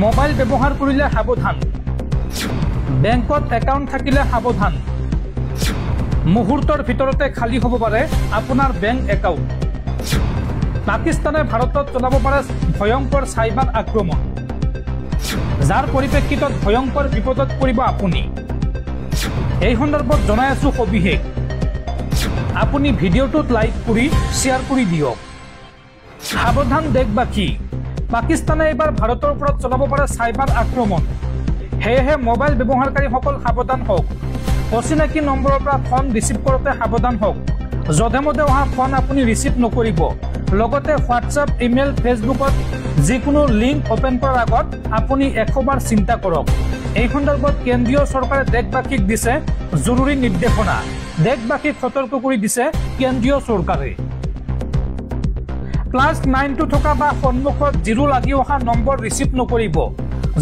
mobile ব্যৱহাৰ কৰিলে সাৱধান বেংকত একাউণ্ট থাকিলে সাৱধান মুহূৰ্তৰ ভিতৰতে খালী হ'ব পাৰে আপোনাৰ বেংক একাউণ্ট পাকিস্তানে ভাৰতত চলাব পাৰে ভয়ংকৰ চাইবাৰ আক্ৰমণ যাৰ পৰিপ্ৰেক্ষিতত ভয়ংকৰ বিপদত পৰিব আপুনি এই সন্দৰ্ভত জনাই আছো সবিশেষ আপুনি ভিডিঅ'টোত লাইক কৰি শ্বেয়াৰ কৰি দিয়ক সাৱধান দেশবাসী পাকিস্তানে এবাৰ ভাৰতৰ ওপৰত চলাব পাৰে চাইবাৰ আক্ৰমণ হেহে মোবাইল ব্যৱহাৰকাৰীসকল সাৱধান হওক অচিনাকি নম্বৰৰ পৰা ফোন ৰিচিভ কৰোঁতে সাৱধান হওক যধে মধে অহা ফোন আপুনি ৰিচিভ নকৰিব লগতে হোৱাটছআপ ইমেইল ফেচবুকত যিকোনো লিংক ওপেন কৰাৰ আগত আপুনি 100 বাৰ চিন্তা কৰক এই সন্দৰ্ভত কেন্দ্ৰীয় চৰকাৰে দেশবাসীক দিছে জৰুৰী নিৰ্দেশনা দেশবাসীক সতৰ্ক কৰি দিছে কেন্দ্ৰীয় চৰকাৰে +92 থকা বা সন্মুখত 0 লাগি অহা নম্বৰ ৰিচিভ নকৰিব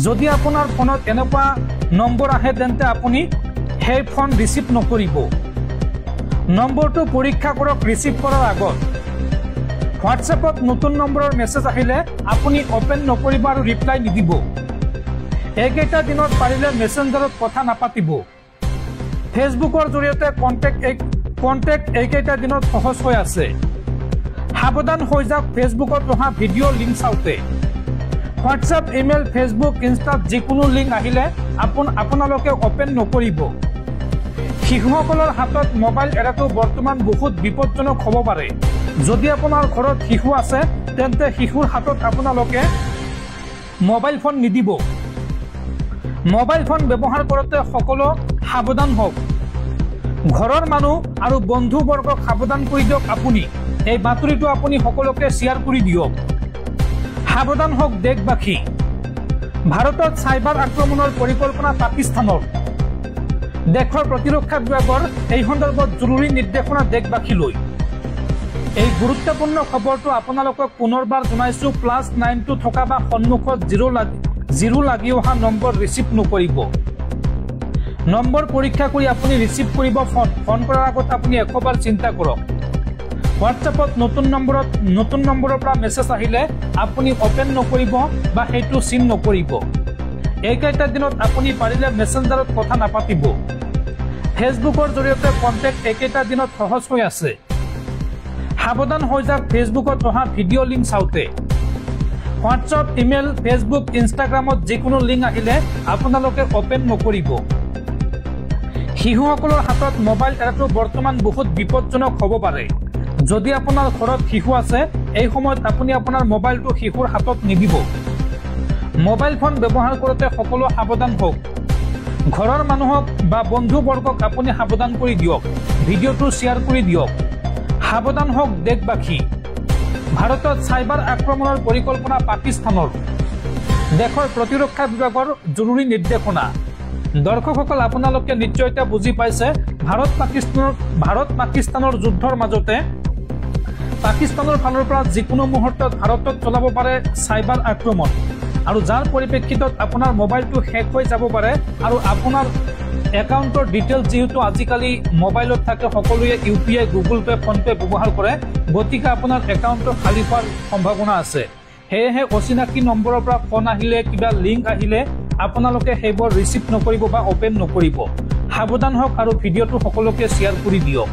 যদি আপোনাৰ ফোনত এনেকুৱা নম্বৰ আহে তেন্তে আপুনি সেই ফোন ৰিচিভ নকৰিব নম্বৰটো পৰীক্ষা কৰক ৰিচিভ কৰাৰ আগত হোৱাটছএপত নতুন নম্বৰৰ মেছেজ আহিলে আপুনি ওপেন নকৰিব আৰু ৰিপ্লাই নিদিব এইকেইটা দিনত পাৰিলে মেছেঞ্জাৰত কথা নাপাতিব ফেচবুকৰ জৰিয়তে কণ্টেক্ট এইকেইটা দিনত সহজ হৈ আছে সাৱধান হৈ যাওক ফেচবুকত অহা ভিডিঅ' লিংক চাওঁতে হোৱাটছআপ ইমেইল ফেচবুক ইনষ্টাত যিকোনো লিংক আহিলে আপোনালোকে ওপেন নকৰিব শিশুসকলৰ হাতত মোবাইল এৰাটো বৰ্তমান বহুত বিপদজনক হ'ব পাৰে যদি আপোনাৰ ঘৰত শিশু আছে তেন্তে শিশুৰ হাতত আপোনালোকে মোবাইল ফোন নিদিব মোবাইল ফোন ব্যৱহাৰ কৰোঁতে সকলো সাৱধান হওক ঘৰৰ মানুহ আৰু বন্ধুবৰ্গক সাৱধান কৰি দিয়ক আপুনি এই বাতৰিটো আপুনি সকলোকে শ্বেয়াৰ কৰি দিয়ক সাৱধান হওক দেশবাসী ভাৰতত চাইবাৰ আক্ৰমণৰ পৰিকল্পনা পাকিস্তানৰ দেশৰ প্ৰতিৰক্ষা বিভাগৰ এই সন্দৰ্ভত জৰুৰী নিৰ্দেশনা দেশবাসীলৈ এই গুৰুত্বপূৰ্ণ খবৰটো আপোনালোকক পুনৰবাৰ জনাইছো +92 থকা বা সন্মুখত 0 লাগি অহা নম্বৰ ৰিচিভ নকৰিব নম্বৰ পৰীক্ষা কৰি আপুনি ৰিচিভ কৰিব ফোন কৰাৰ আগত আপুনি 100 বাৰ চিন্তা কৰক হোৱাটছএপত নতুন নম্বৰৰ পৰা মেছেজ আহিলে আপুনি ওপেন নকৰিব বা সেইটো চিন নকৰিব এইকেইটা দিনত আপুনি পাৰিলে মেছেঞ্জাৰত কথা নাপাতিব ফেচবুকৰ জৰিয়তে কণ্টেক্ট এইকেইটা দিনত সহজ হৈ আছে সাৱধান হৈ যাওক ফেচবুকত অহা ভিডিঅ' লিংক চাওঁতে হোৱাটছআপ ইমেইল ফেচবুক ইনষ্টাগ্ৰামত যিকোনো লিংক আহিলে আপোনালোকে ওপেন নকৰিব শিশুসকলৰ হাতত মোবাইল এৰাটো বৰ্তমান বহুত বিপদজনক হ'ব পাৰে যদি আপোনাৰ ঘৰত শিশু আছে এই সময়ত আপুনি আপোনাৰ মোবাইলটো শিশুৰ হাতত নিদিব মোবাইল ফোন ব্যৱহাৰ কৰোঁতে সকলো সাৱধান হওক ঘৰৰ মানুহক বা বন্ধুবৰ্গক আপুনি সাৱধান কৰি দিয়ক ভিডিঅ'টো শ্বেয়াৰ কৰি দিয়ক সাৱধান হওক দেশবাসী ভাৰতত চাইবাৰ আক্ৰমণৰ পৰিকল্পনা পাকিস্তানৰ দেশৰ প্ৰতিৰক্ষা বিভাগৰ জৰুৰী নিৰ্দেশনা দৰ্শকসকল আপোনালোকে নিশ্চয় এটা বুজি পাইছে ভাৰত পাকিস্তানৰ যুদ্ধৰ মাজতে পাকিস্তানৰ ফালৰ পৰা যিকোনো মুহূৰ্তত ভাৰতত চলাব পাৰে চাইবাৰ আক্ৰমণ আৰু যাৰ পৰিপ্ৰেক্ষিতত আপোনাৰ মোবাইলটো হেক হৈ যাব পাৰে আৰু আপোনাৰ একাউণ্টৰ ডিটেইলছ যেহেতু আজিকালি মোবাইলত থাকে সকলোৱে UPI Google pay phone pay ব্যৱহাৰ কৰে গতিকে আপোনাৰ একাউণ্টটো খালী হোৱাৰ সম্ভাৱনা আছে হেহে অচিনাকি নম্বৰৰ পৰা ফোন আহিলে কিবা লিংক আহিলে আপোনালোকে সেইবোৰ ৰিচিভ নকৰিব বা ওপেন নকৰিব সাৱধান হওক আৰু ভিডিঅ'টো সকলোকে শ্বেয়াৰ কৰি দিয়ক